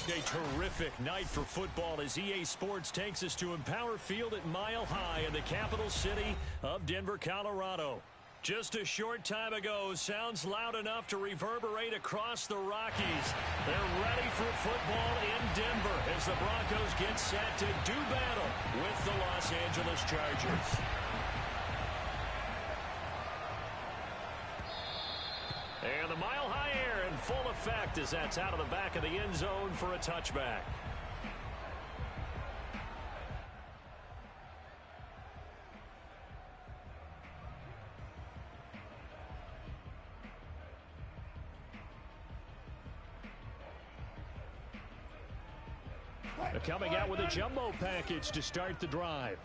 A terrific night for football as EA Sports takes us to Empower Field at Mile High in the capital city of Denver, Colorado. Just a short time ago, sounds loud enough to reverberate across the Rockies. They're ready for football in Denver as the Broncos get set to do battle with the Los Angeles Chargers. And the Mile High air in full effect as that's out of the back of the end zone for a touchback. Coming out with a jumbo package to start the drive.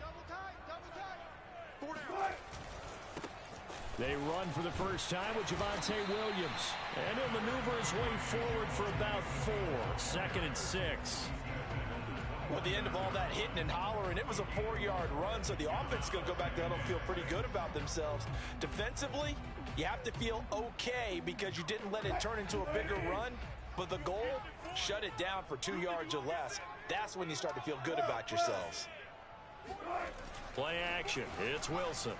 They run for the first time with Javonte Williams. And he'll maneuver his way forward for about 4. 2nd and 6. Well, at the end of all that hitting and hollering, it was a 4-yard run, so the offense is going to go back there and feel pretty good about themselves. Defensively, you have to feel okay because you didn't let it turn into a bigger run. But the goal, shut it down for 2 yards or less. That's when you start to feel good about yourselves. Play action. It's Wilson.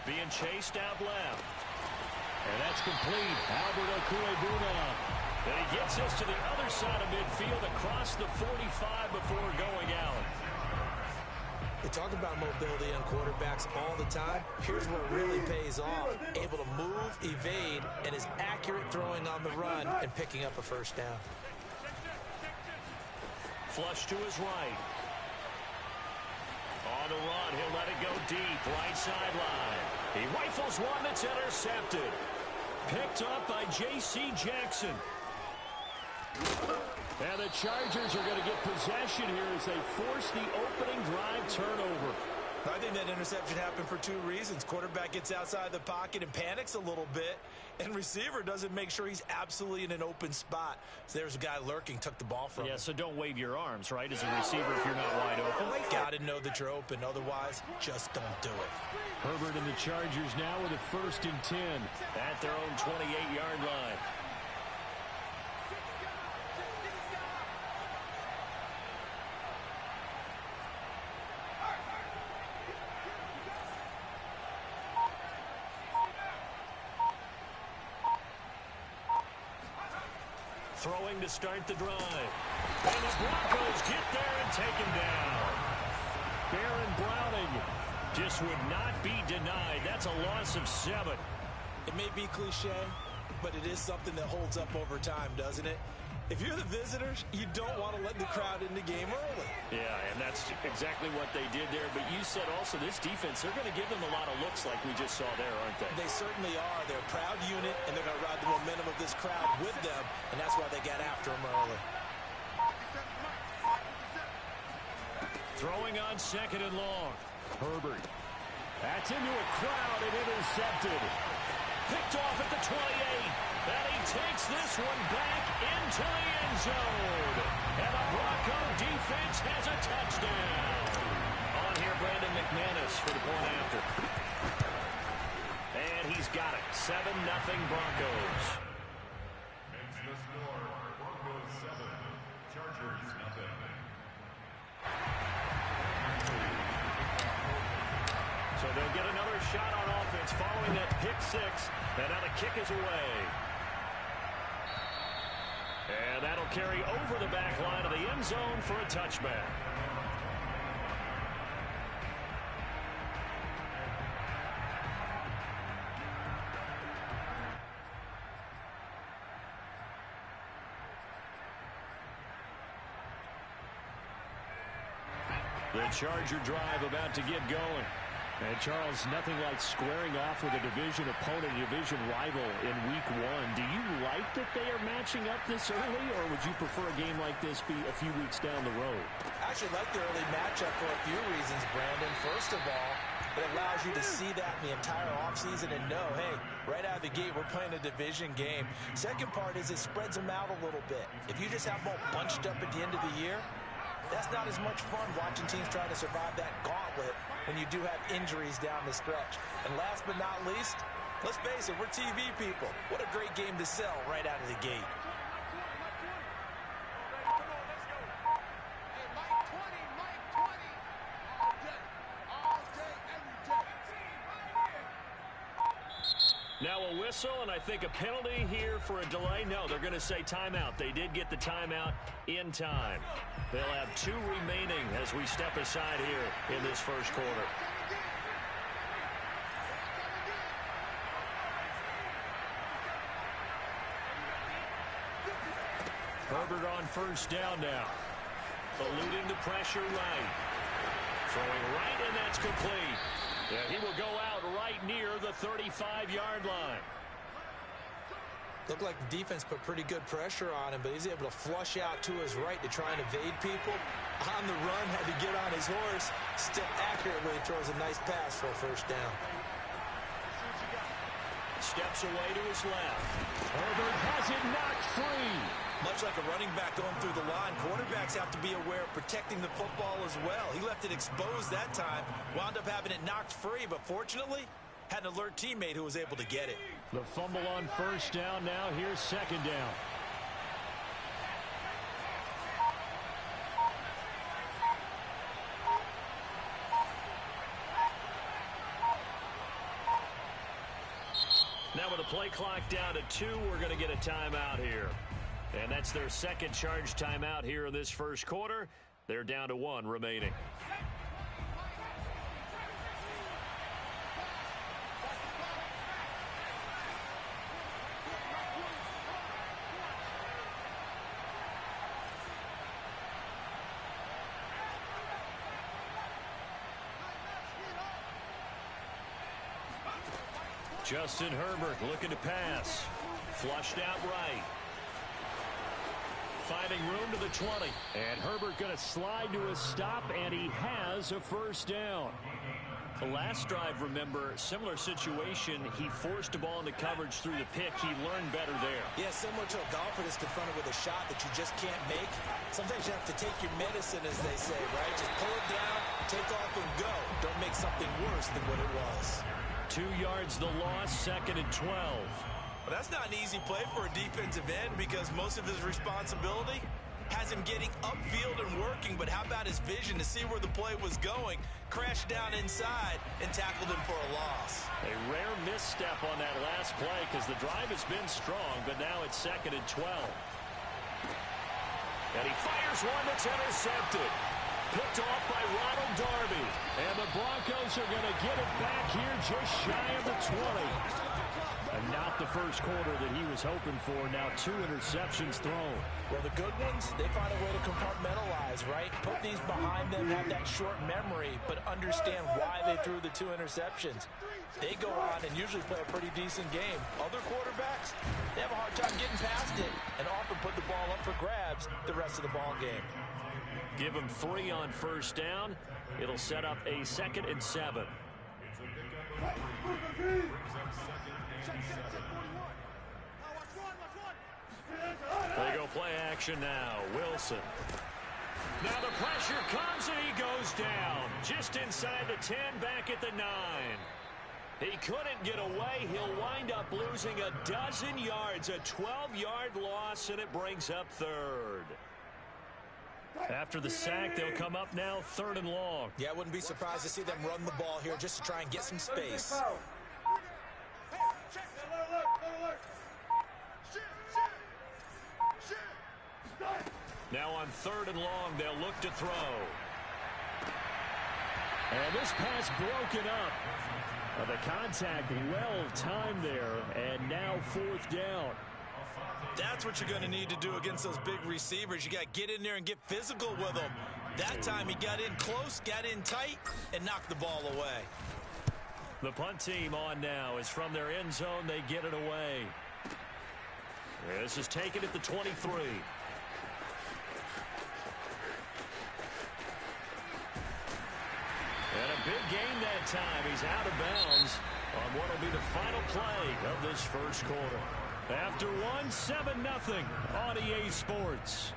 Being chased out left. And that's complete. Albert Okuebuna. And he gets us to the other side of midfield across the 45 before going out. They talk about mobility on quarterbacks all the time. Here's what really pays off. Able to move, evade, and is accurate throwing on the run and picking up a first down. Flush to his right. On the run, he'll let it go deep. Right sideline. He rifles one that's intercepted. Picked up by J.C. Jackson. And the Chargers are going to get possession here as they force the opening drive turnover. I think that interception happened for 2 reasons. Quarterback gets outside the pocket and panics a little bit, and receiver doesn't make sure he's absolutely in an open spot. So there's a guy lurking, took the ball from him. Yeah, so don't wave your arms, right, as a receiver if you're not wide open. Got to know that you're open. Otherwise, just don't do it. Herbert and the Chargers now with a 1st and 10 at their own 28-yard line. Throwing to start the drive. And the Broncos get there and take him down. Baron Browning just would not be denied. That's a loss of 7. It may be cliche, but it is something that holds up over time, doesn't it? If you're the visitors, you don't want to let the crowd in the game early. Yeah, and that's exactly what they did there. But you said also this defense, they're going to give them a lot of looks like we just saw there, aren't they? They certainly are. They're a proud unit, and they're going to ride the momentum of this crowd with them, and that's why they got after them early. Throwing on 2nd and long. Herbert. That's into a crowd and intercepted. Picked off at the 28. And he takes this one back into the end zone. And the Bronco defense has a touchdown. On here, Brandon McManus for the point after. And he's got it. 7-0 Broncos. Makes the score Broncos 7, Chargers 0. So they'll get another shot on offense following that pick 6. And now the kick is away. And that'll carry over the back line of the end zone for a touchback. The Charger drive about to get going. And, Charles, nothing like squaring off with a division opponent, division rival in Week 1. Do you like that they are matching up this early, or would you prefer a game like this be a few weeks down the road? I actually like the early matchup for a few reasons, Brandon. First of all, it allows you to see that in the entire offseason and know, hey, right out of the gate, we're playing a division game. Second part is it spreads them out a little bit. If you just have them all bunched up at the end of the year, that's not as much fun watching teams try to survive that gauntlet when you do have injuries down the stretch. And last but not least, let's face it, we're TV people. What a great game to sell right out of the gate. Now a whistle, and I think a penalty here for a delay. No, they're going to say timeout. They did get the timeout in time. They'll have 2 remaining as we step aside here in this first quarter. Herbert on first down now. Eluding the pressure right. Throwing right, and that's complete. Yeah, he will go out right near the 35-yard line. Looked like the defense put pretty good pressure on him, but he's able to flush out to his right to try and evade people. On the run, had to get on his horse. Still accurately throws a nice pass for a first down. Steps away to his left. Herbert has it knocked free. Much like a running back going through the line, quarterbacks have to be aware of protecting the football as well. He left it exposed that time, wound up having it knocked free, but fortunately, had an alert teammate who was able to get it. The fumble on first down. Now here's second down. Now with the play clock down to 2, we're going to get a timeout here. And that's their second charge timeout here in this first quarter. They're down to 1 remaining. Justin Herbert looking to pass. Flushed out right. Finding room to the 20. And Herbert going to slide to a stop, and he has a first down. The last drive, remember, similar situation. He forced the ball into coverage through the pick. He learned better there. Yeah, similar to a golfer that's confronted with a shot that you just can't make. Sometimes you have to take your medicine, as they say, right? Just pull it down, take off, and go. Don't make something worse than what it was. 2 yards the loss, 2nd and 12. Well, that's not an easy play for a defensive end because most of his responsibility has him getting upfield and working, but how about his vision to see where the play was going, crashed down inside, and tackled him for a loss. A rare misstep on that last play because the drive has been strong, but now it's 2nd and 12. And he fires one that's intercepted. Picked off by Ronald Darby. And the Broncos are going to get it back here just shy of the 20. And not the first quarter that he was hoping for. Now 2 interceptions thrown. Well, the good ones, they find a way to compartmentalize, right? Put these behind them, have that short memory, but understand why they threw the 2 interceptions. They go on and usually play a pretty decent game. Other quarterbacks, they have a hard time getting past it and often put the ball up for grabs the rest of the ball game. Give him 3 on first down. It'll set up a 2nd and 7. They go play action now. Wilson. Now the pressure comes and he goes down. Just inside the 10, back at the 9. He couldn't get away. He'll wind up losing a dozen yards. A 12-yard loss, and it brings up 3rd. After the sack, they'll come up now 3rd and long. Yeah, I wouldn't be surprised to see them run the ball here just to try and get some space. Now on 3rd and long, they'll look to throw. And this pass broken up. The contact well timed there, and now 4th down. That's what you're going to need to do against those big receivers. You got to get in there and get physical with them. That time he got in close, got in tight, and knocked the ball away. The punt team on now is from their end zone. They get it away. This is taken at the 23. And a big gain that time. He's out of bounds on what will be the final play of this first quarter. After 1, 7-0 on EA Sports.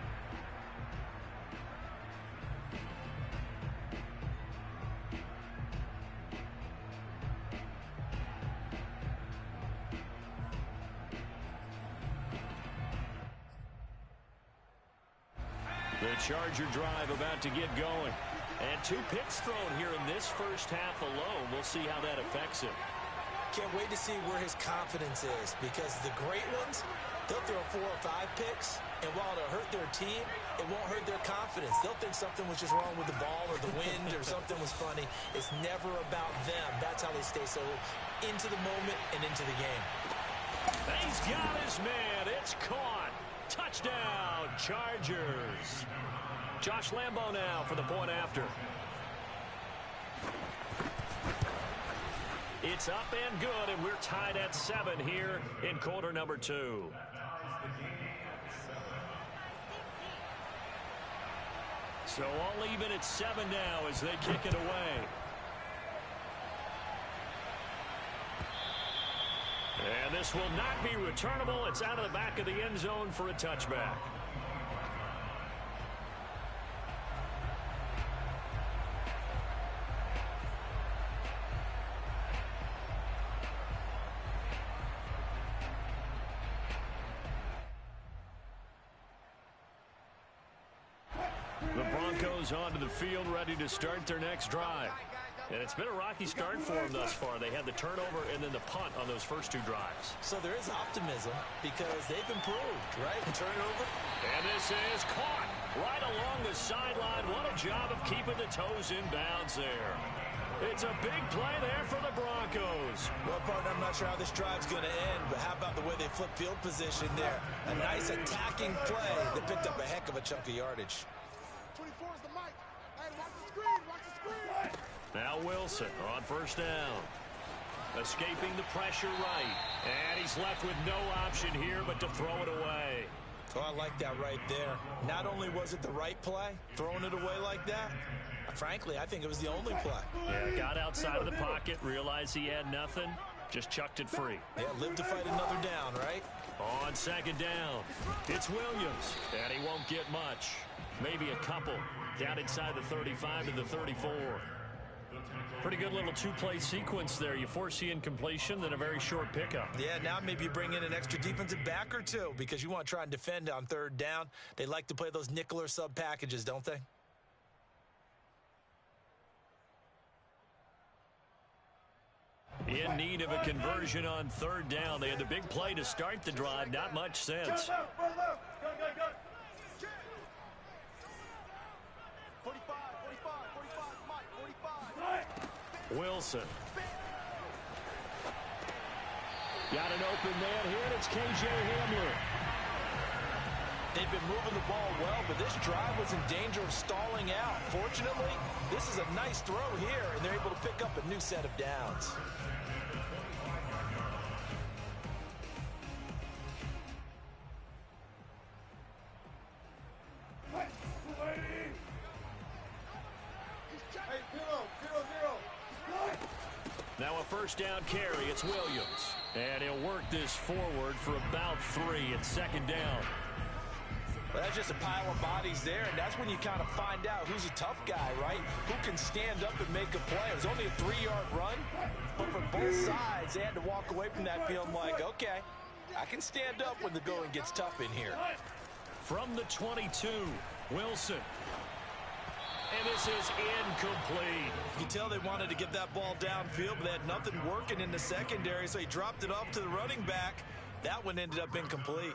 The Charger drive about to get going. And 2 picks thrown here in this first half alone. We'll see how that affects him. can't wait to see where his confidence is, because the great ones, they'll throw 4 or 5 picks, and while it'll hurt their team, it won't hurt their confidence. They'll think something was just wrong with the ball or the wind or something was funny. It's never about them. That's how they stay so into the moment and into the game. He's got his man. It's caught. Touchdown, Chargers. Josh Lambo now for the point after. It's up and good, and we're tied at 7 here in quarter number 2. So all even at 7 now as they kick it away. And this will not be returnable. It's out of the back of the end zone for a touchback. The Broncos onto the field, ready to start their next drive. And it's been a rocky start for them thus far. They had the turnover and then the punt on those first 2 drives. So there is optimism because they've improved, right? Turnover. And this is caught right along the sideline. What a job of keeping the toes in bounds there. It's a big play there for the Broncos. Well, partner, I'm not sure how this drive's going to end, but how about the way they flip field position there? A nice attacking play that picked up a heck of a chunk of yardage. 24 is the mic. Hey, watch the screen. Watch the screen. Now Wilson on first down. Escaping the pressure right. And he's left with no option here but to throw it away. Oh, I like that right there. Not only was it the right play, throwing it away like that, frankly, I think it was the only play. Yeah, got outside of the pocket, realized he had nothing, just chucked it free. Yeah, live to fight another down, right? On second down, it's Williams, and he won't get much. Maybe a couple down inside the 35 to the 34. Pretty good little 2-play sequence there. You force the incompletion, then a very short pickup. Yeah, now maybe you bring in an extra defensive back or 2 because you want to try and defend on third down. They like to play those nickel or sub packages, don't they? In need of a conversion on third down. They had the big play to start the drive. Not much sense. 45, Mike, 45. Wilson. Got an open man here, and it's K.J. Hamler. They've been moving the ball well, but this drive was in danger of stalling out. Fortunately, this is a nice throw here, and they're able to pick up a new set of downs. Now a first down carry. It's Williams. And he'll work this forward for about 3 at second down. Well, that's just a pile of bodies there, and that's when you kind of find out who's a tough guy, right? Who can stand up and make a play. It was only a 3-yard run, but for both sides, they had to walk away from that feeling like, okay, I can stand up when the going gets tough in here. From the 22, Wilson. And this is incomplete. You can tell they wanted to get that ball downfield, but they had nothing working in the secondary, so he dropped it off to the running back. That one ended up incomplete.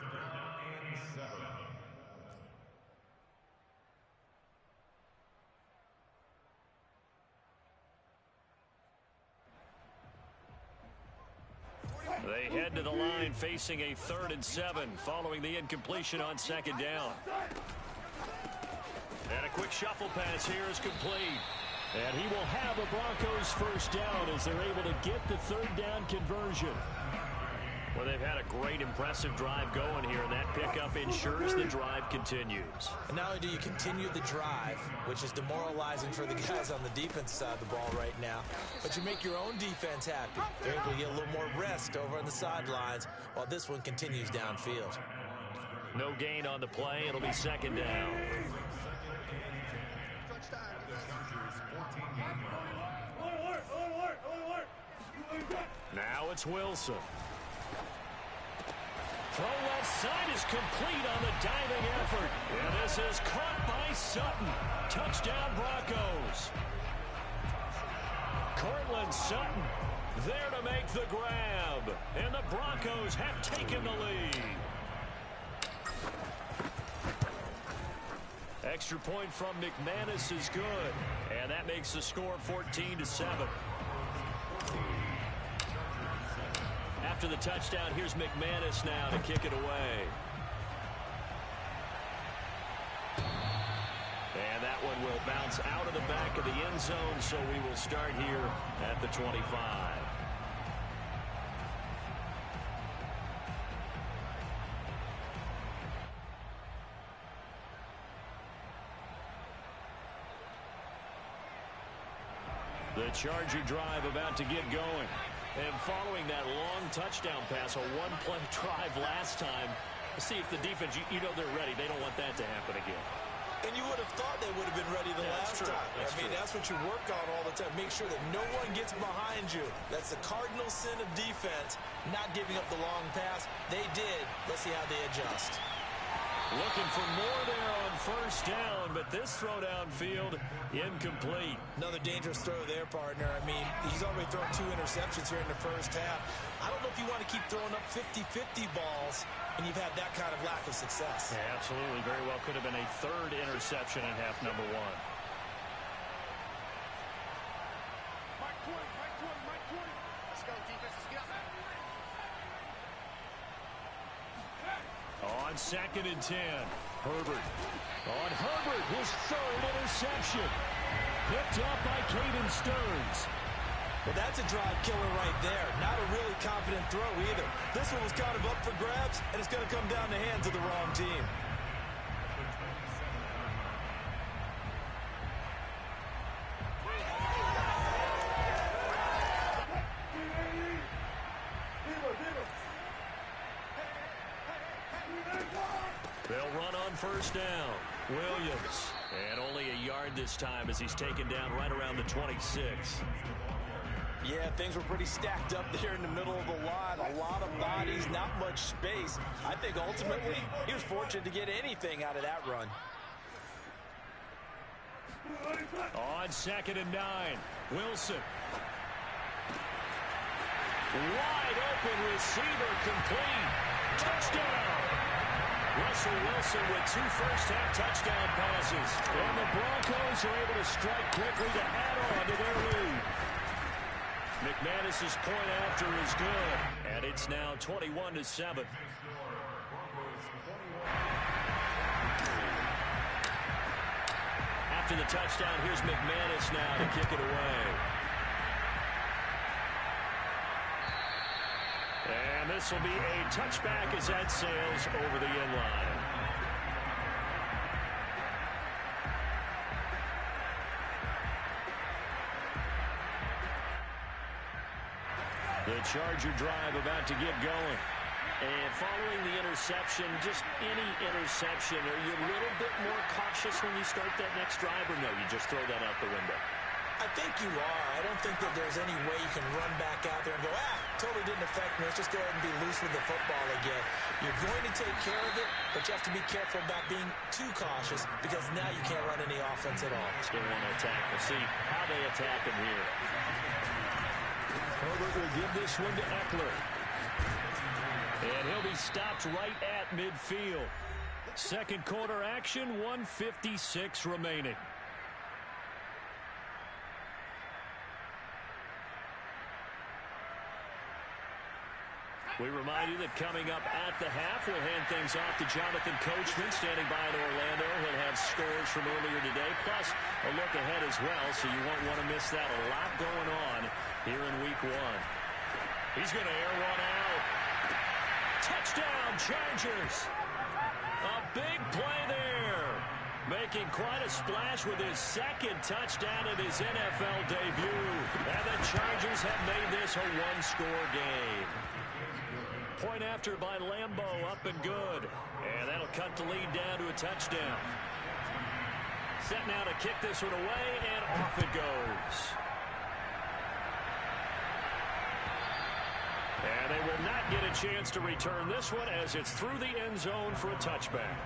They head to the line facing a 3rd and 7 following the incompletion on second down. And a quick shuffle pass here is complete. And he will have a Broncos first down as they're able to get the 3rd down conversion. Well, they've had a great, impressive drive going here, and that pickup ensures the drive continues. And not only do you continue the drive, which is demoralizing for the guys on the defensive side of the ball right now, but you make your own defense happy. They're able to get a little more rest over on the sidelines while this one continues downfield. No gain on the play. It'll be second down. Now it's Wilson. Throw left side is complete on the diving effort. And this is caught by Sutton. Touchdown Broncos. Cortland Sutton There to make the grab. And the Broncos have taken the lead. Extra point from McManus is good. And that makes the score 14-7. After the touchdown, here's McManus now to kick it away. And that one will bounce out of the back of the end zone, so we will start here at the 25. The Charger drive about to get going. And following that long touchdown pass, a one-play drive last time, see if the defense, you know they're ready. They don't want that to happen again. And you would have thought they would have been ready the last time. That's what you work on all the time. Make sure that no one gets behind you. That's the cardinal sin of defense, not giving up the long pass. They did. Let's see how they adjust. Looking for more there on first down, but this throw downfield incomplete. Another dangerous throw there, partner. I mean, he's already thrown 2 interceptions here in the first half. I don't know if you want to keep throwing up 50-50 balls and you've had that kind of lack of success. Yeah, absolutely. Very well could have been a 3rd interception in half number 1. Mike 20, Mike 20, Mike 20. Let's go, defense. Let's get up. On 2nd and 10, Herbert. On Herbert, his 3rd interception. Picked up by Caden Stearns. Well, that's a drive killer right there. Not a really confident throw either. This one was kind of up for grabs, and it's going to come down the hands of the wrong team. They'll run on first down. Williams. And only a yard this time as he's taken down right around the 26. Yeah, things were pretty stacked up there in the middle of the line. A lot of bodies, not much space. I think ultimately he was fortunate to get anything out of that run. On 2nd and 9, Wilson. Wide open receiver complete. Touchdown. Russell Wilson with 2 first-half touchdown passes. And the Broncos are able to strike quickly to add on to their lead. McManus's point after is good. And it's now 21-7. After the touchdown, here's McManus now to kick it away. And this will be a touchback as that sails over the end line. The Charger drive about to get going. And following the interception, just any interception, are you a little bit more cautious when you start that next drive, or no, you just throw that out the window? I think you are. I don't think that there's any way you can run back out there and go, totally didn't affect me. Let's just go ahead and be loose with the football again. You're going to take care of it, but you have to be careful about being too cautious because now you can't run any offense at all. Still want to attack. We'll see how they attack him here. Herbert will give this one to Eckler. And he'll be stopped right at midfield. Second quarter action, 1:56 remaining. We remind you that coming up at the half, we'll hand things off to Jonathan Coachman, standing by in Orlando. He'll have scores from earlier today, plus a look ahead as well, so you won't want to miss that. A lot going on here in Week 1. He's going to air one out. Touchdown, Chargers. A big play there. Making quite a splash with his 2nd touchdown of his NFL debut. And the Chargers have made this a one-score game. Point after by Lambeau, up and good. And that'll cut the lead down to a touchdown. Set now to kick this one away, and off it goes. And they will not get a chance to return this one as it's through the end zone for a touchback.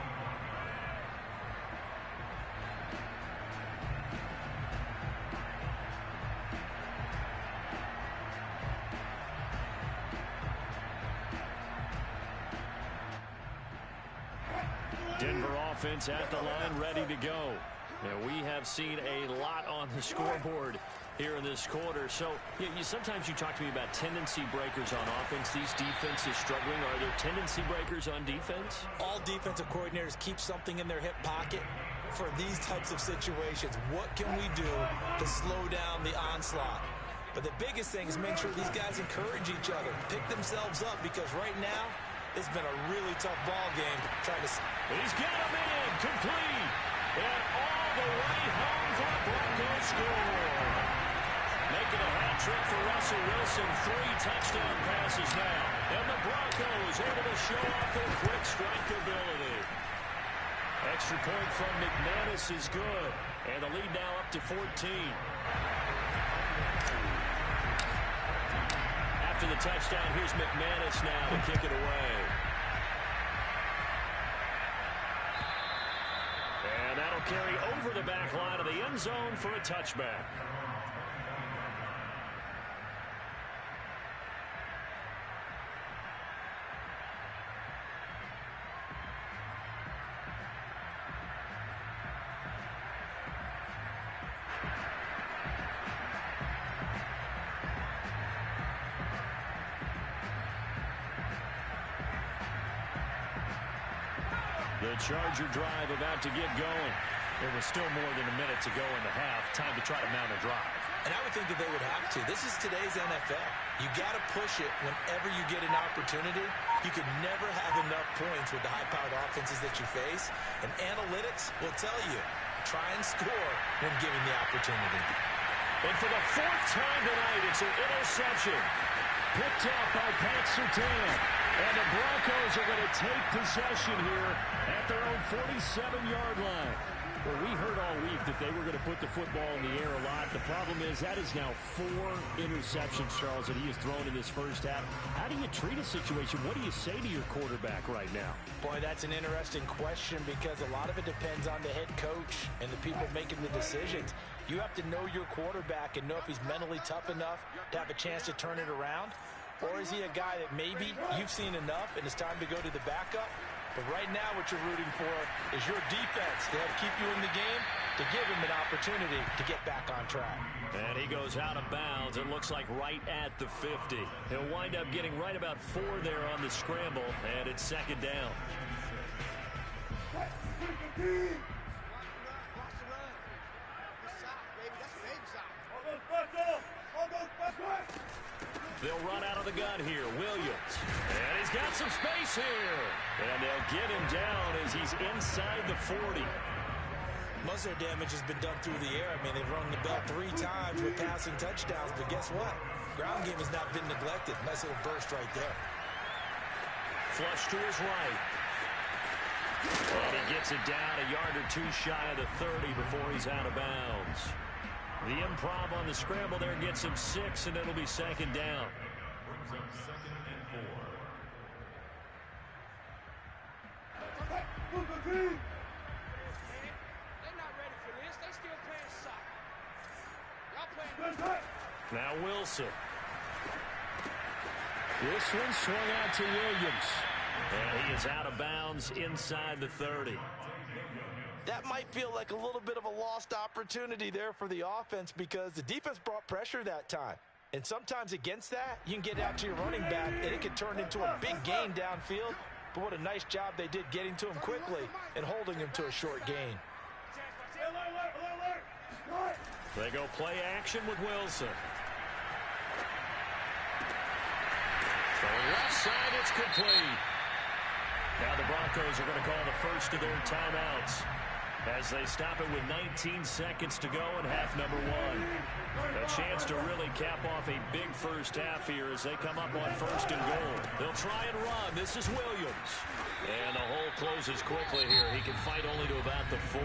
Denver offense at the line, ready to go. And we have seen a lot on the scoreboard here in this quarter. So sometimes you talk to me about tendency breakers on offense. These defenses struggling. Are there tendency breakers on defense? All defensive coordinators keep something in their hip pocket for these types of situations. What can we do to slow down the onslaught? But the biggest thing is make sure these guys encourage each other, pick themselves up, because right now it's been a really tough ball game trying to... He's got him in, complete, and all the way home for a Broncos score. Making a hat trick for Russell Wilson, 3 touchdown passes now. And the Broncos able to show off their quick strike ability. Extra point from McManus is good. And the lead now up to 14. After the touchdown, here's McManus now to kick it away. And that'll carry over the back line of the end zone for a touchback. The Charger drive about to get going. There was still more than a minute to go in the half. Time to try to mount a drive. And I would think that they would have to. This is today's NFL. You got to push it whenever you get an opportunity. You can never have enough points with the high-powered offenses that you face. And analytics will tell you, try and score when given the opportunity. And for the 4th time tonight, it's an interception. Picked up by Pat Surtain. And the Broncos are going to take possession here at their own 47-yard line. Well, we heard all week that they were going to put the football in the air a lot. The problem is that is now 4 interceptions, Charles, that he has thrown in this first half. How do you treat a situation? What do you say to your quarterback right now? Boy, that's an interesting question, because a lot of it depends on the head coach and the people making the decisions. You have to know your quarterback and know if he's mentally tough enough to have a chance to turn it around. Or is he a guy that maybe you've seen enough and it's time to go to the backup? But right now what you're rooting for is your defense to help keep you in the game, to give him an opportunity to get back on track. And he goes out of bounds. It looks like right at the 50. He'll wind up getting right about 4 there on the scramble, and it's 2nd down. They'll run out of the gun here. Williams. And he's got some space here. And they'll get him down as he's inside the 40. Most of their damage has been done through the air. I mean, they've rung the bell 3 times with passing touchdowns. But guess what? Ground game has not been neglected. Nice little burst right there. Flush to his right. And he gets it down a yard or 2 shy of the 30 before he's out of bounds. The improv on the scramble there gets him 6, and it'll be 2nd down. Brings up 2nd and 4. They're not ready for this. They still playing soccer. Y'all playing. Now Wilson. This one swung out to Williams. And he is out of bounds inside the 30. That might feel like a little bit of a lost opportunity there for the offense, because the defense brought pressure that time. And sometimes against that, you can get out to your running back, and it can turn into a big gain downfield. But what a nice job they did getting to him quickly and holding him to a short gain. They go play action with Wilson. From the left side, it's complete. Now the Broncos are going to call the first of their timeouts as they stop it with 19 seconds to go in half number 1. A chance to really cap off a big first half here as they come up on 1st and goal. They'll try and run. This is Williams. And the hole closes quickly here. He can fight only to about the 4.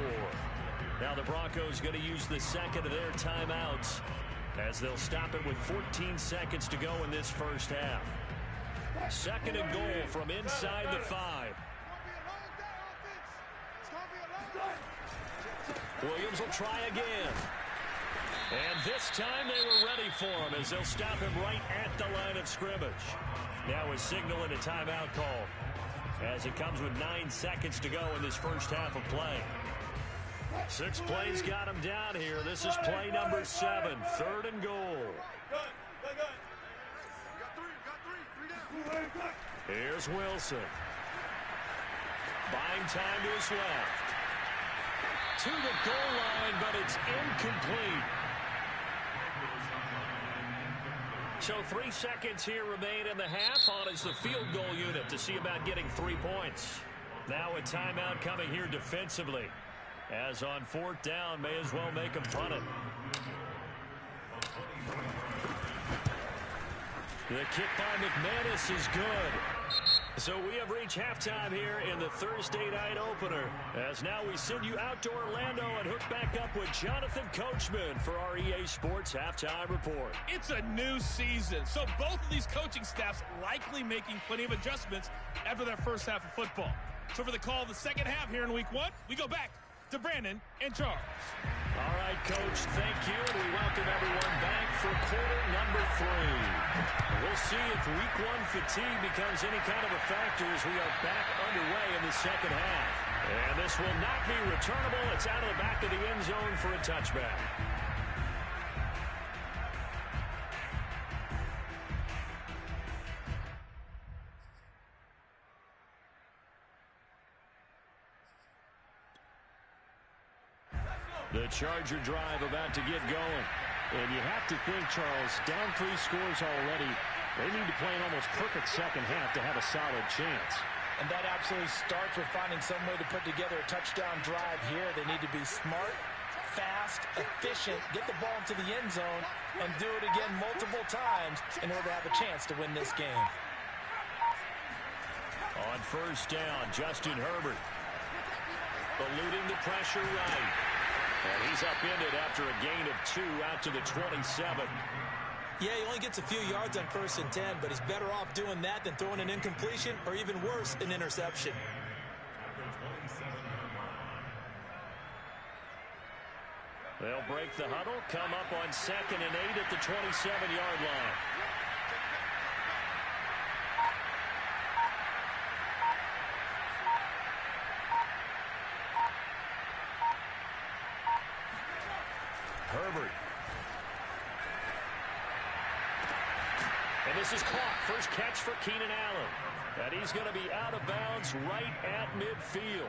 Now the Broncos going to use the 2nd of their timeouts as they'll stop it with 14 seconds to go in this first half. 2nd and goal from inside the 5. Williams will try again. And this time they were ready for him as they'll stop him right at the line of scrimmage. Now a signal and a timeout call. as it comes with 9 seconds to go in this first half of play. 6 plays got him down here. This is play number 7, 3rd and goal. Here's Wilson. Buying time to his left. To the goal line, but it's incomplete. So 3 seconds here remain in the half. On is the field goal unit to see about getting 3 points. Now a timeout coming here defensively. As on 4th down, may as well make him punt it. The kick by McManus is good. So we have reached halftime here in the Thursday night opener. As now we send you out to Orlando and hook back up with Jonathan Coachman for our EA Sports Halftime Report. It's a new season, so both of these coaching staffs likely making plenty of adjustments after their first half of football. So for the call of the second half here in Week 1, we go back to Brandon and Charles. All right, Coach, thank you, and we welcome everyone back for quarter number 3. We'll see if Week 1 fatigue becomes any kind of a factor as we are back underway in the second half. And this will not be returnable. It's out of the back of the end zone for a touchback. The Charger drive about to get going. And you have to think, Charles, down 3 scores already. They need to play an almost perfect second half to have a solid chance. And that absolutely starts with finding some way to put together a touchdown drive here. They need to be smart, fast, efficient, get the ball into the end zone, and do it again multiple times in order to have a chance to win this game. On 1st down, Justin Herbert. Eluding the pressure right. And he's upended after a gain of 2 out to the 27. Yeah, he only gets a few yards on 1st and 10, but he's better off doing that than throwing an incompletion or even worse, an interception. They'll break the huddle, come up on 2nd and 8 at the 27-yard line. Herbert. And this is caught. First catch for Keenan Allen. And he's going to be out of bounds right at midfield.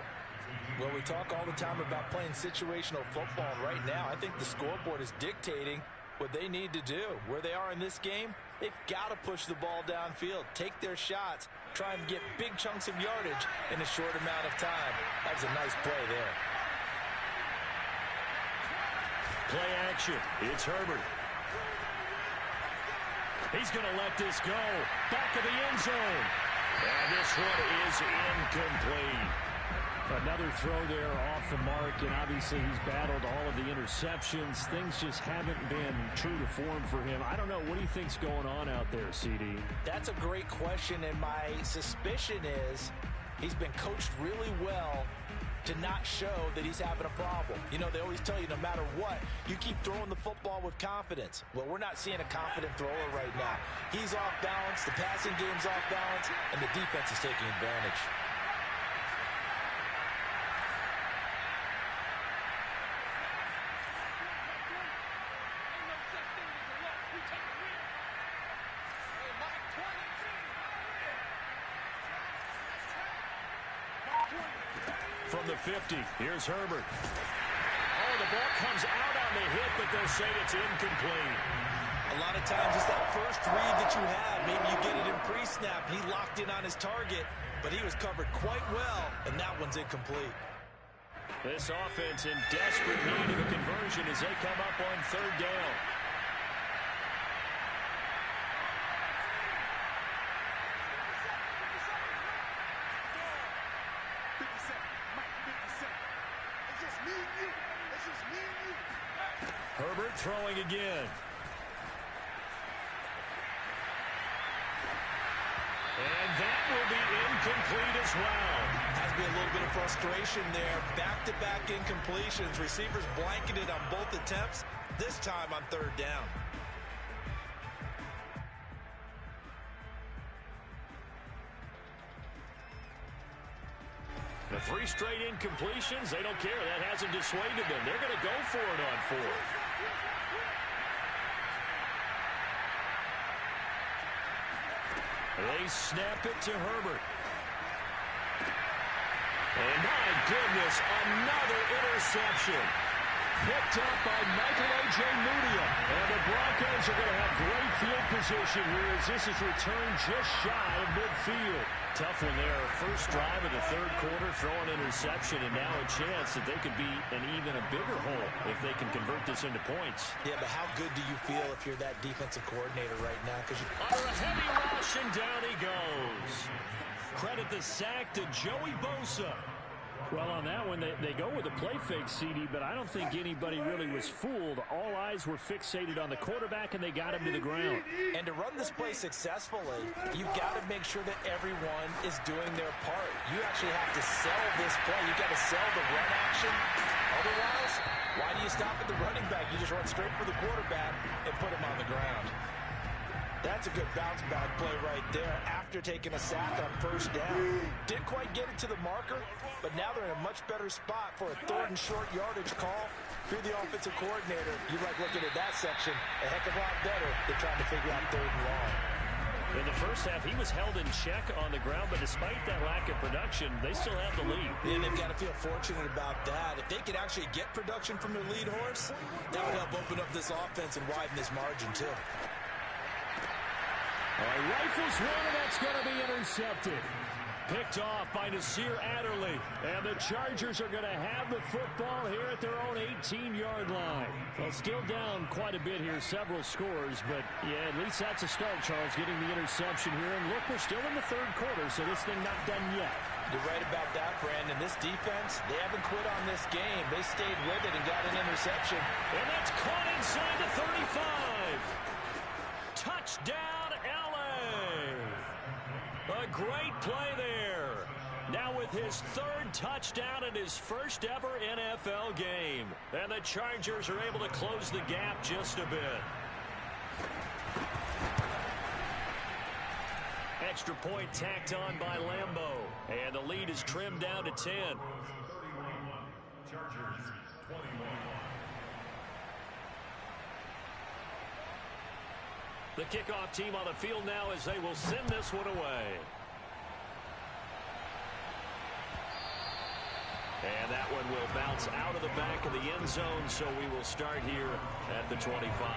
Well, we talk all the time about playing situational football. Right now, I think the scoreboard is dictating what they need to do. Where they are in this game, they've got to push the ball downfield, take their shots, try and get big chunks of yardage in a short amount of time. That's a nice play there. Play action. It's Herbert. He's going to let this go. Back of the end zone. And this one is incomplete. Another throw there off the mark, and obviously he's battled all of the interceptions. Things just haven't been true to form for him. I don't know. What do you think's going on out there, CD? That's a great question, and my suspicion is he's been coached really well to not show that he's having a problem. You know, they always tell you no matter what, you keep throwing the football with confidence. Well, we're not seeing a confident thrower right now. He's off balance, the passing game's off balance, and the defense is taking advantage. From the 50, here's Herbert. Oh, the ball comes out on the hit, but they'll say it's incomplete. A lot of times it's that first read that you have. Maybe you get it in pre-snap. He locked in on his target, but he was covered quite well, and that one's incomplete. This offense in desperate need of a conversion as they come up on 3rd down. Herbert throwing again. And that will be incomplete as well. Has to be a little bit of frustration there. Back-to-back incompletions. Receivers blanketed on both attempts, this time on 3rd down. The 3 straight incompletions, they don't care. That hasn't dissuaded them. They're going to go for it on 4th. They snap it to Herbert. And my goodness, another interception. Picked up by Michael O.J. Mudia. And the Broncos are going to have great field position here as this is returned just shy of midfield. Tough one there. First drive of the 3rd quarter, throw an interception, and now a chance that they could be an even a bigger hole if they can convert this into points. Yeah, but how good do you feel if you're that defensive coordinator right now? Under a heavy rush, and down he goes. Credit the sack to Joey Bosa. Well, on that one, they go with a play fake, CD, but I don't think anybody really was fooled. All eyes were fixated on the quarterback, and they got him to the ground. And to run this play successfully, you've got to make sure that everyone is doing their part. You actually have to sell this play. You've got to sell the run action. Otherwise, why do you stop at the running back? You just run straight for the quarterback and put him on the ground. That's a good bounce back play right there after taking a sack on 1st down. Didn't quite get it to the marker, but now they're in a much better spot for a 3rd and short yardage call. If you're the offensive coordinator, you like looking at that section a heck of a lot better than trying to figure out 3rd and long. In the first half, he was held in check on the ground, but despite that lack of production, they still have the lead. Yeah, they've got to feel fortunate about that. If they could actually get production from their lead horse, that would help open up this offense and widen this margin, too. Rifles one, and that's going to be intercepted. Picked off by Nasir Adderley. And the Chargers are going to have the football here at their own 18-yard line. Well, still down quite a bit here, several scores, but yeah, at least that's a start, Charles, getting the interception here. And look, we're still in the 3rd quarter, so this thing not done yet. You're right about that, Brandon. This defense, they haven't quit on this game. They stayed with it and got an interception. And that's caught inside the 35. Touchdown, L.A. A great play there. Now with his 3rd touchdown in his first ever NFL game. And the Chargers are able to close the gap just a bit. Extra point tacked on by Lambeau. And the lead is trimmed down to 10. 31, Chargers 21. The kickoff team on the field now as they will send this one away. And that one will bounce out of the back of the end zone, so we will start here at the 25.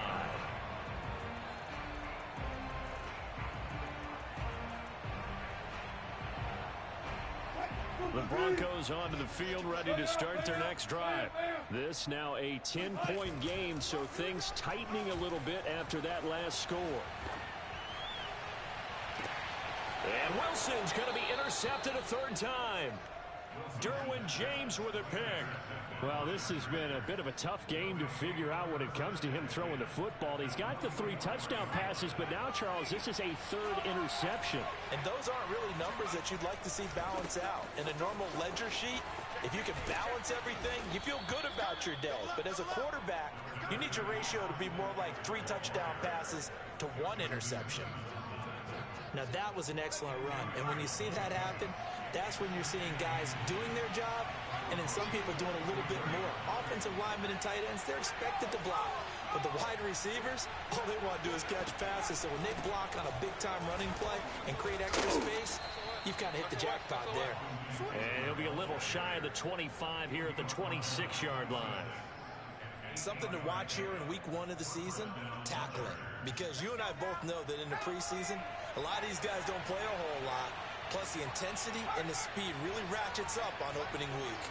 The Broncos onto the field, ready to start their next drive. This now a 10-point game, so things tightening a little bit after that last score. And Wilson's going to be intercepted a 3rd time. Derwin James with a pick. Well, this has been a bit of a tough game to figure out when it comes to him throwing the football. He's got the 3 touchdown passes, but now, Charles, this is a 3rd interception. And those aren't really numbers that you'd like to see balance out. In a normal ledger sheet, if you can balance everything, you feel good about your day. But as a quarterback, you need your ratio to be more like 3 touchdown passes to 1 interception. Now, that was an excellent run. And when you see that happen, that's when you're seeing guys doing their job and then some people doing a little bit more. Offensive linemen and tight ends, they're expected to block. But the wide receivers, all they want to do is catch passes. So when they block on a big-time running play and create extra space, you've kind of hit the jackpot there. And he'll be a little shy of the 25 here at the 26-yard line. Something to watch here in week 1 of the season, tackling. Because you and I both know that in the preseason, a lot of these guys don't play a whole lot. Plus, the intensity and the speed really ratchets up on opening week.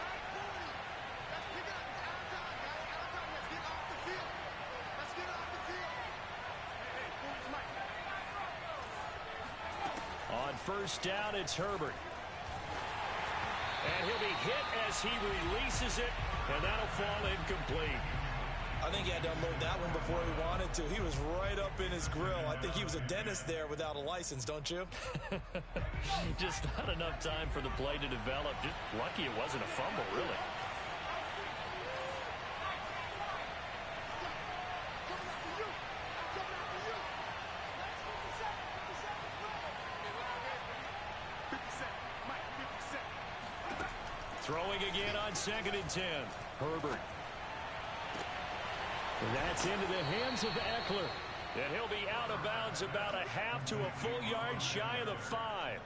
On 1st down, it's Herbert. And he'll be hit as he releases it, and that'll fall incomplete. I think he had to unload that one before he wanted to. He was right up in his grill. I think he was a dentist there without a license, don't you? Just not enough time for the play to develop. Just lucky it wasn't a fumble, really. Throwing again on 2nd and 10. Herbert. And that's into the hands of Eckler. And he'll be out of bounds about a half to a full yard shy of the 5.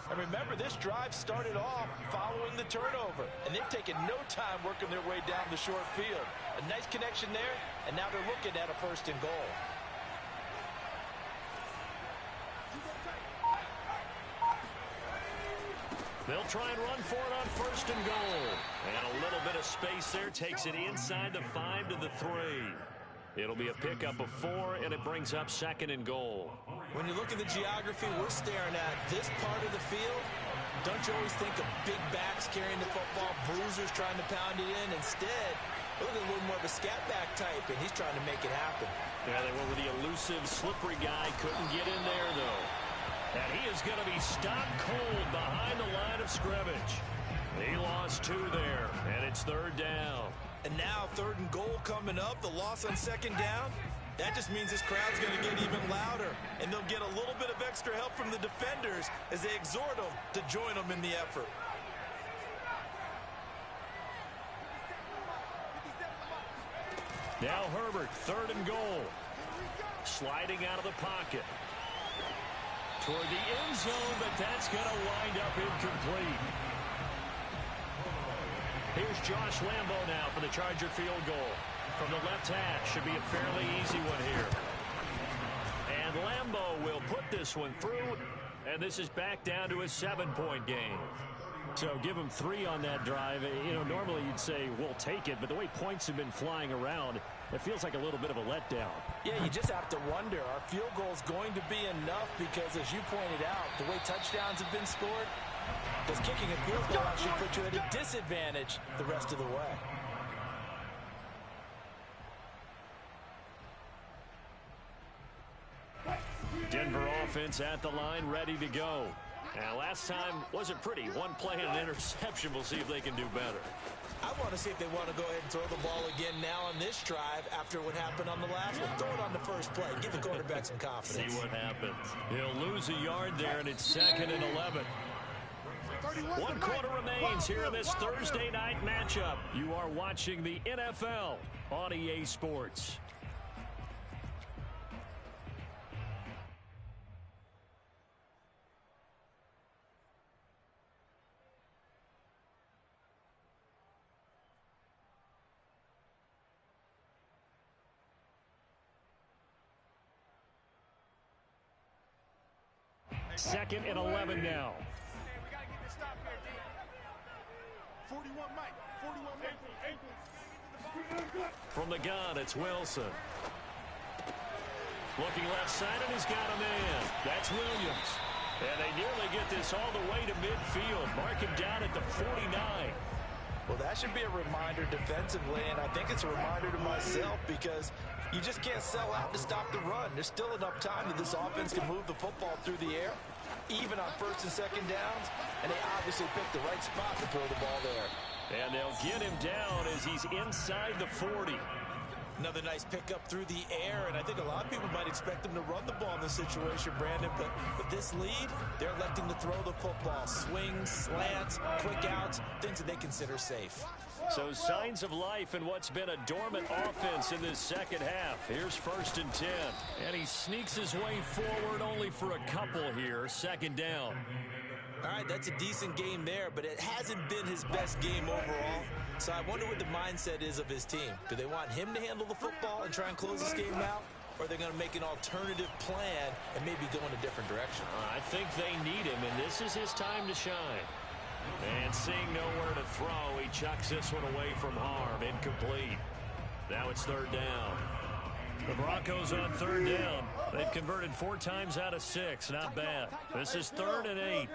And remember, this drive started off following the turnover. And they've taken no time working their way down the short field. A nice connection there, and now they're looking at a 1st and goal. They'll try and run for it on 1st and goal. And a little bit of space there takes it inside the 5 to the 3. It'll be a pickup of 4, and it brings up 2nd and goal. When you look at the geography we're staring at, this part of the field, don't you always think of big backs carrying the football, bruisers trying to pound it in? Instead, look at a little more of a scat back type, and he's trying to make it happen. Yeah, they went with the elusive, slippery guy. Couldn't get in there, though. And he is going to be stopped cold behind the line of scrimmage. He lost 2 there, and it's 3rd down. And now 3rd and goal coming up, the loss on 2nd down. That just means this crowd's going to get even louder, and they'll get a little bit of extra help from the defenders as they exhort them to join them in the effort. Now Herbert, 3rd and goal. Sliding out of the pocket. Toward the end zone, but that's going to wind up incomplete. Here's Josh Lambo now for the Charger field goal. From the left hash, should be a fairly easy one here. And Lambo will put this one through, and this is back down to a 7-point game. So give him 3 on that drive. You know, normally you'd say, we'll take it, but the way points have been flying around, it feels like a little bit of a letdown. Yeah, you just have to wonder, are field goals going to be enough? Because as you pointed out, the way touchdowns have been scored, does kicking a field goal actually put you at a disadvantage the rest of the way? Denver offense at the line, ready to go. And last time wasn't pretty. 1 play and an interception. We'll see if they can do better. I want to see if they want to go ahead and throw the ball again now on this drive after what happened on the last one. Throw it on the first play. Give the quarterback some confidence. See what happens. He'll lose a yard there, and it's 2nd and 11. 1 quarter remains here in this Thursday night matchup. You are watching the NFL on EA Sports. Second and 11 now. We got to get this stop here, D. 41 Mike. 41 Mike. From the gun, it's Wilson. Looking left side, and he's got a man. That's Williams. And they nearly get this all the way to midfield. Mark him down at the 49. Well, that should be a reminder defensively, and I think it's a reminder to myself because you just can't sell out to stop the run. There's still enough time that this offense can move the football through the air, even on 1st and 2nd downs, and they obviously picked the right spot to throw the ball there. And they'll get him down as he's inside the 40. Another nice pickup through the air, and I think a lot of people might expect them to run the ball in this situation, Brandon, but with this lead, they're electing to throw the football. Swings, slants, quick outs, things that they consider safe. So signs of life in what's been a dormant offense in this second half. Here's 1st and 10. And he sneaks his way forward only for a couple here. 2nd down. All right, that's a decent game there, but it hasn't been his best game overall. So I wonder what the mindset is of his team. Do they want him to handle the football and try and close this game out? Or are they going to make an alternative plan and maybe go in a different direction? I think they need him, and this is his time to shine. And seeing nowhere to throw, he chucks this one away from harm. Incomplete. Now it's 3rd down. The Broncos on 3rd down. They've converted 4 times out of 6. Not bad. This is 3rd and 8.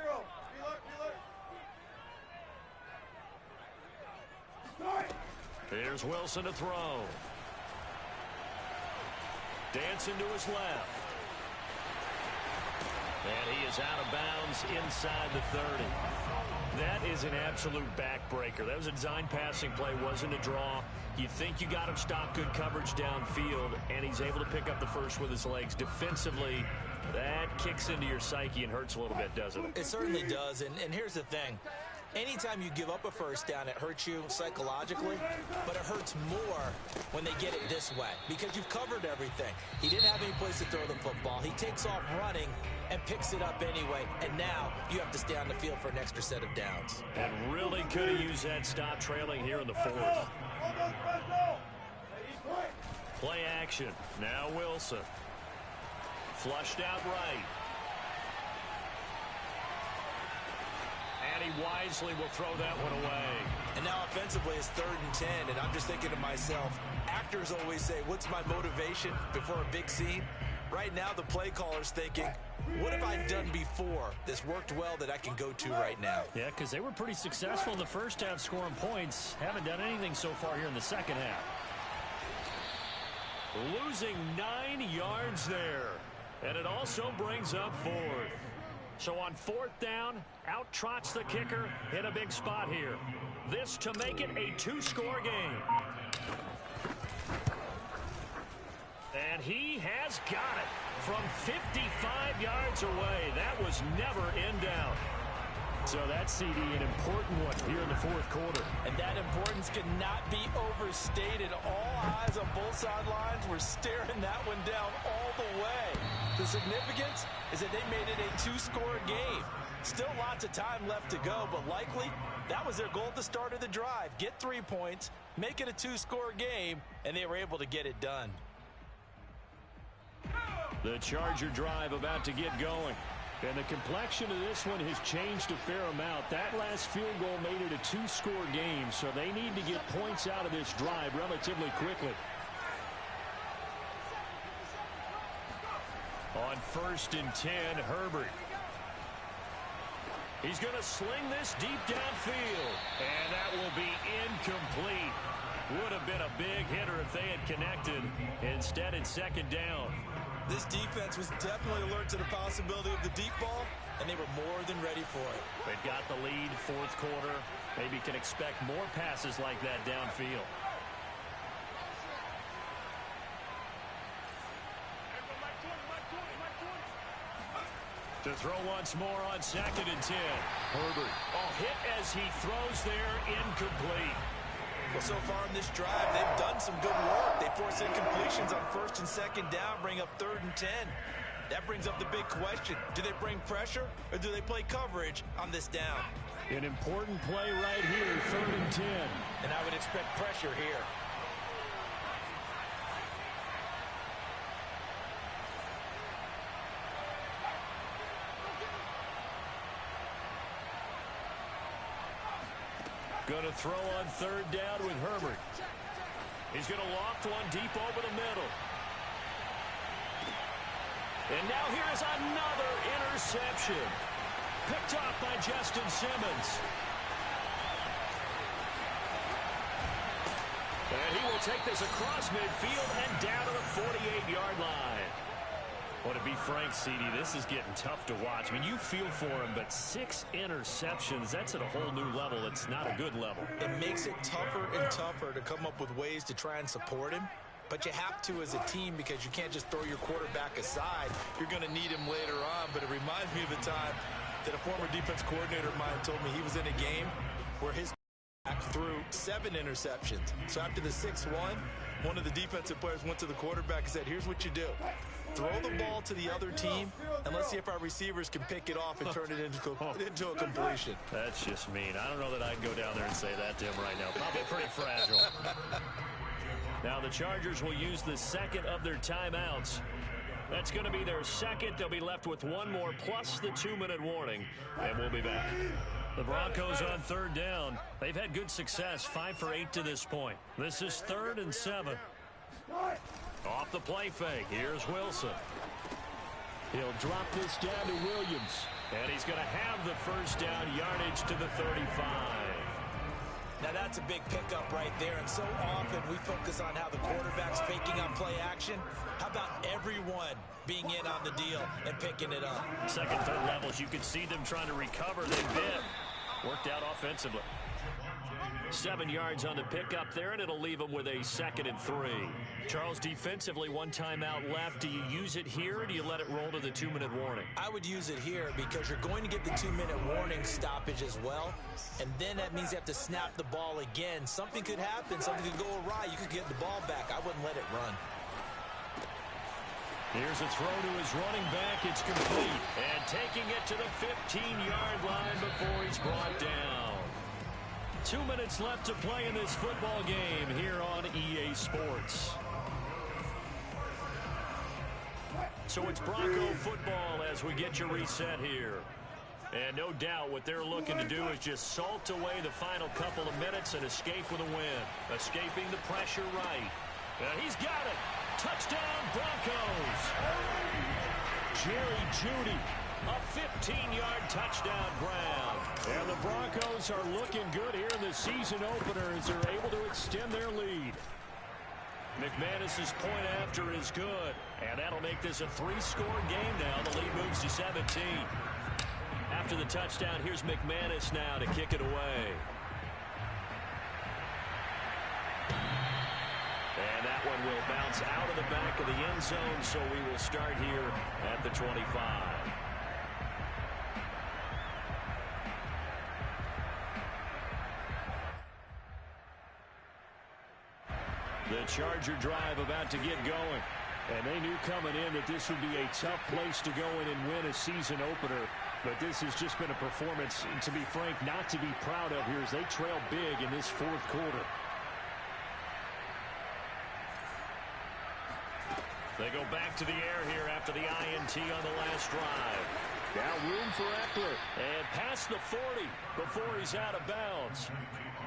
Here's Wilson to throw. Dancing to his left. And he is out of bounds inside the 30. That is an absolute backbreaker. That was a design passing play, wasn't a draw. You think you got him stopped, good coverage downfield, and he's able to pick up the first with his legs. Defensively, that kicks into your psyche and hurts a little bit, doesn't it? It certainly does, and here's the thing. Anytime you give up a first down, it hurts you psychologically, but it hurts more when they get it this way because you've covered everything. He didn't have any place to throw the football. He takes off running and picks it up anyway, and now you have to stay on the field for an extra set of downs. And really could have used that stop trailing here in the fourth. Play action. Now Wilson. Flushed out right. And he wisely will throw that one away. And now offensively it's 3rd and 10, and I'm just thinking to myself, actors always say, what's my motivation before a big scene? Right now the play caller's thinking, what have I done before that's worked well that I can go to right now? Yeah, because they were pretty successful in the first half scoring points. Haven't done anything so far here in the second half. Losing 9 yards there. And it also brings up 4th. So on 4th down, out trots the kicker in a big spot here. This to make it a 2-score game. And he has got it from 55 yards away. That was never in doubt. So that's, CD, an important one here in the fourth quarter. And that importance cannot be overstated. All eyes on both sidelines were staring that one down all the way. The significance is that they made it a 2-score game. Still lots of time left to go, but likely that was their goal at the start of the drive. Get 3 points, make it a 2-score game, and they were able to get it done. The Charger drive about to get going. And the complexion of this one has changed a fair amount. That last field goal made it a 2-score game, so they need to get points out of this drive relatively quickly. On 1st and 10, Herbert. He's going to sling this deep downfield. And that will be incomplete. Would have been a big hitter if they had connected. Instead, it's 2nd down. This defense was definitely alert to the possibility of the deep ball, and they were more than ready for it. They've got the lead, 4th quarter. Maybe can expect more passes like that downfield. To throw once more on 2nd and 10. Herbert. Hit as he throws there, incomplete. Well, so far in this drive, they've done some good work. They force incompletions on 1st and 2nd down, bring up 3rd and 10. That brings up the big question. Do they bring pressure or do they play coverage on this down? An important play right here, 3rd and 10. And I would expect pressure here. Going to throw on 3rd down with Herbert. He's going to loft one deep over the middle. And now here is another interception. Picked off by Justin Simmons. And he will take this across midfield and down to the 48-yard line. Well, to be frank, CD, this is getting tough to watch. I mean, you feel for him, but 6 interceptions, that's at a whole new level. It's not a good level. It makes it tougher and tougher to come up with ways to try and support him. But you have to as a team because you can't just throw your quarterback aside. You're going to need him later on. But it reminds me of a time that a former defense coordinator of mine told me he was in a game where his quarterback threw 7 interceptions. So after the 6th one of the defensive players went to the quarterback and said, here's what you do. Throw the ball to the other team, and let's see if our receivers can pick it off and turn it into a completion. That's just mean. I don't know that I'd go down there and say that to him right now. Probably pretty fragile. Now the Chargers will use the 2nd of their timeouts. That's going to be their 2nd. They'll be left with 1 more plus the 2-minute warning, and we'll be back. The Broncos on 3rd down. They've had good success, 5 for 8 to this point. This is 3rd and 7. Off the play fake, here's Wilson. He'll drop this down to Williams. And he's going to have the 1st down, yardage to the 35. Now that's a big pickup right there, and so often we focus on how the quarterback's faking on play action. How about everyone being in on the deal and picking it up? 2nd, 3rd levels, you can see them trying to recover. They bit. Worked out offensively. 7 yards on the pickup there, and it'll leave them with a 2nd and 3. Charles, defensively, 1 timeout left. Do you use it here, or do you let it roll to the 2-minute warning? I would use it here because you're going to get the 2-minute warning stoppage as well, and then that means you have to snap the ball again. Something could happen. Something could go awry. You could get the ball back. I wouldn't let it run. Here's a throw to his running back. It's complete. And taking it to the 15-yard line before he's brought down. 2 minutes left to play in this football game here on EA Sports. So it's Bronco football as we get you reset here. And no doubt what they're looking to do is just salt away the final couple of minutes and escape with a win. Escaping the pressure right. And he's got it. Touchdown, Broncos. Jerry Jeudy, a 15-yard touchdown grab. And the Broncos are looking good here in the season opener as they're able to extend their lead. McManus's point after is good. And that'll make this a 3-score game now. The lead moves to 17. After the touchdown, here's McManus now to kick it away. And that one will bounce out of the back of the end zone, so we will start here at the 25. The Charger drive about to get going. And they knew coming in that this would be a tough place to go in and win a season opener. But this has just been a performance, to be frank, not to be proud of here as they trail big in this 4th quarter. They go back to the air here after the INT on the last drive. Now room for Eckler. And past the 40 before he's out of bounds.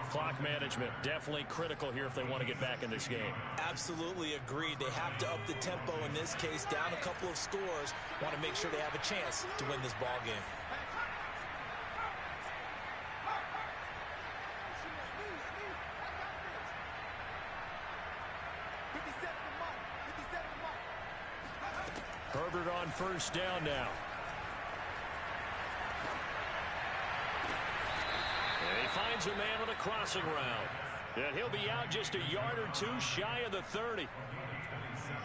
Clock management definitely critical here if they want to get back in this game. Absolutely agreed. They have to up the tempo in this case. Down a couple of scores. Want to make sure they have a chance to win this ball game. Herbert on first down now. And he finds a man on a crossing route. And he'll be out just a yard or 2 shy of the 30.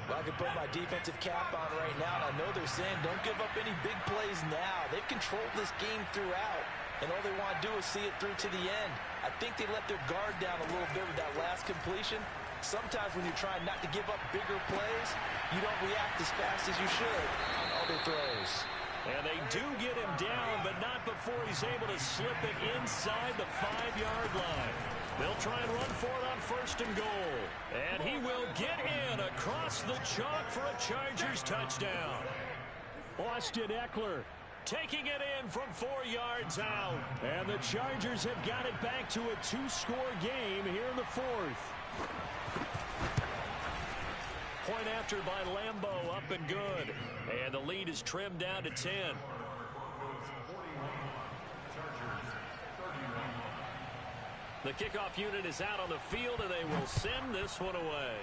Well, I can put my defensive cap on right now, and I know they're saying don't give up any big plays now. They've controlled this game throughout, and all they want to do is see it through to the end. I think they let their guard down a little bit with that last completion. Sometimes when you're trying not to give up bigger plays, you don't react as fast as you should on other throws. And they do get him down, but not before he's able to slip it inside the 5-yard line. They'll try and run for it on 1st and goal. And he will get in across the chalk for a Chargers touchdown. Austin Eckler taking it in from 4 yards out. And the Chargers have got it back to a 2-score game here in the 4th. Point after by Lambeau, up and good. And the lead is trimmed down to 10. The kickoff unit is out on the field, and they will send this one away.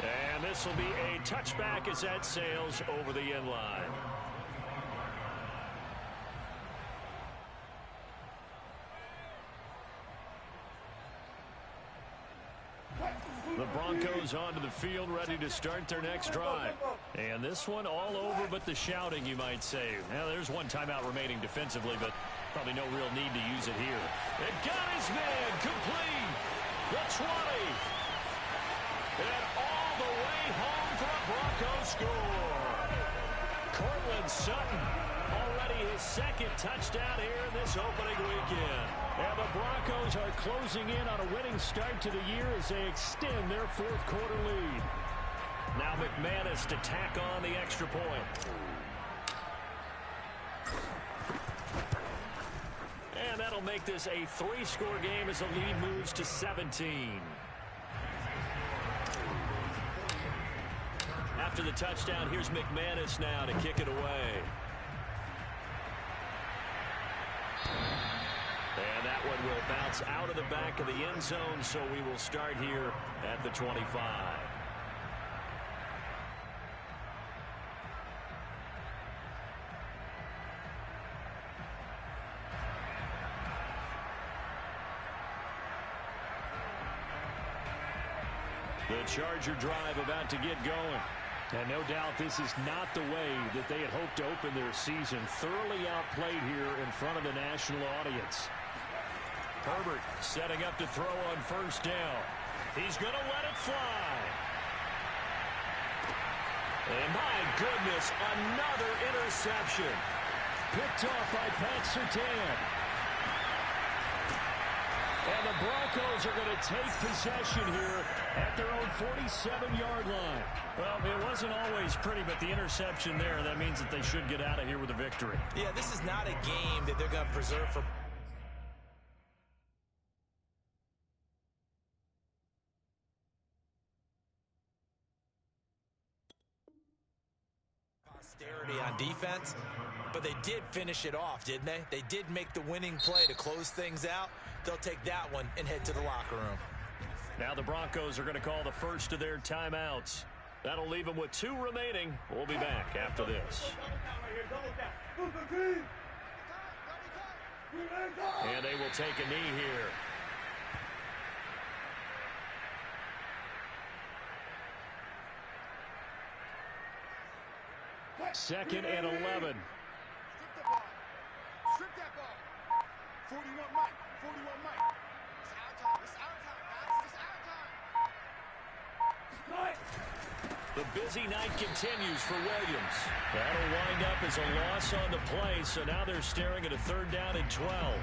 And this will be a touchback as that sails over the end line. The Broncos onto the field, ready to start their next drive. And this one all over but the shouting, you might say. Now, there's 1 timeout remaining defensively, but probably no real need to use it here. It got his man complete. The 20. And all the way home for a Broncos score. Cortland Sutton, already his 2nd touchdown here in this opening weekend. And the Broncos are closing in on a winning start to the year as they extend their 4th quarter lead. Now McManus to tack on the extra point. And that'll make this a 3-score game as the lead moves to 17. After the touchdown, here's McManus now to kick it away. And that one will bounce out of the back of the end zone, so we will start here at the 25. The Charger drive about to get going. And no doubt this is not the way that they had hoped to open their season. Thoroughly outplayed here in front of the national audience. Herbert setting up to throw on first down. He's going to let it fly. And my goodness, another interception. Picked off by Pat Surtain. And the Broncos are going to take possession here at their own 47-yard line. Well, it wasn't always pretty, but the interception there, that means that they should get out of here with a victory. Yeah, this is not a game that they're going to preserve for posterity on defense, but they did finish it off, didn't they? They did make the winning play to close things out. They'll take that one and head to the locker room. Now the Broncos are going to call the first of their timeouts. That'll leave them with 2 remaining. We'll be back after this. And they will take a knee here. Second and 11. Strip the ball. Strip that ball. 41 Mike. 41 Mike. It's our time. It's our time, guys. It's our time. The busy night continues for Williams. That'll wind up as a loss on the play, so now they're staring at a 3rd down and 12.